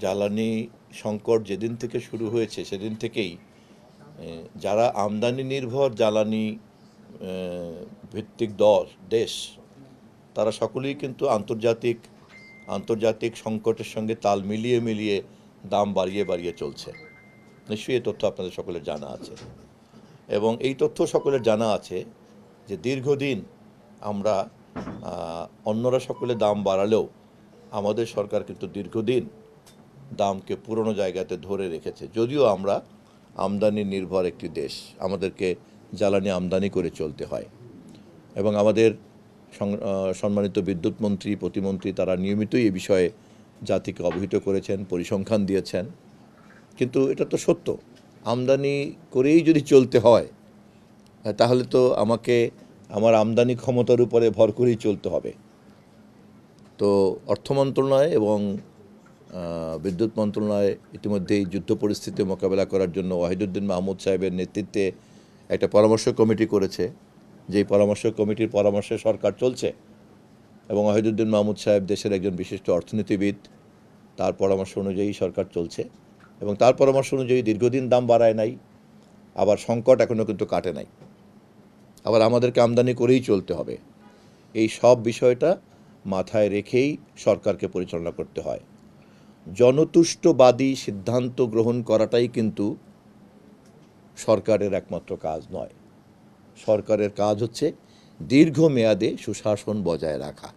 জ্বালানি সংকট যেদিন থেকে শুরু হয়েছে সেদিন থেকেই যারা আমদানি নির্ভর জ্বালানি ভিত্তিক দেশ তারা সকলেই কিন্তু আন্তর্জাতিক সংকটের সঙ্গে তাল মিলিয়ে মিলিয়ে দাম বাড়িয়ে চলছে। নিশ্চয়ই এই তথ্য আপনাদের সকলের জানা আছে, এবং এই তথ্য সকলের জানা আছে যে দীর্ঘদিন আমরা অন্যরা সকলে দাম বাড়ালেও আমাদের সরকার কিন্তু দীর্ঘদিন দামকে পুরনো জায়গাতে ধরে রেখেছে। যদিও আমরা আমদানি নির্ভর একটি দেশ, আমাদেরকে জ্বালানি আমদানি করে চলতে হয়, এবং আমাদের সম্মানিত বিদ্যুৎ মন্ত্রী, প্রতিমন্ত্রী তারা নিয়মিতই এ বিষয়ে জাতিকে অবহিত করেছেন, পরিসংখ্যান দিয়েছেন। কিন্তু এটা তো সত্য, আমদানি করেই যদি চলতে হয় তাহলে তো আমাকে আমার আমদানি ক্ষমতার উপরে ভর করেই চলতে হবে। তো অর্থ মন্ত্রণালয় এবং বিদ্যুৎ মন্ত্রণালয় ইতিমধ্যেই যুদ্ধ পরিস্থিতি মোকাবেলা করার জন্য ওয়াহিদুদ্দিন মাহমুদ সাহেবের নেতৃত্বে একটা পরামর্শ কমিটি করেছে। যেই পরামর্শ কমিটির পরামর্শে সরকার চলছে, এবং ওয়াহিদুদ্দিন মাহমুদ সাহেব দেশের একজন বিশিষ্ট অর্থনীতিবিদ, তার পরামর্শ অনুযায়ী সরকার চলছে, এবং তার পরামর্শ অনুযায়ী দীর্ঘদিন দাম বাড়ায় নাই, আবার সংকট এখনও কিন্তু কাটে নাই, আবার আমাদেরকে আমদানি করেই চলতে হবে। এই সব বিষয়টা মাথায় রেখেই সরকারকে পরিচালনা করতে হয়। জনতুষ্টবাদী সিদ্ধান্ত গ্রহণ করাটাই কিন্তু সরকারের একমাত্র কাজ নয়। সরকারের কাজ হচ্ছে দীর্ঘমেয়াদে সুশাসন বজায় রাখা।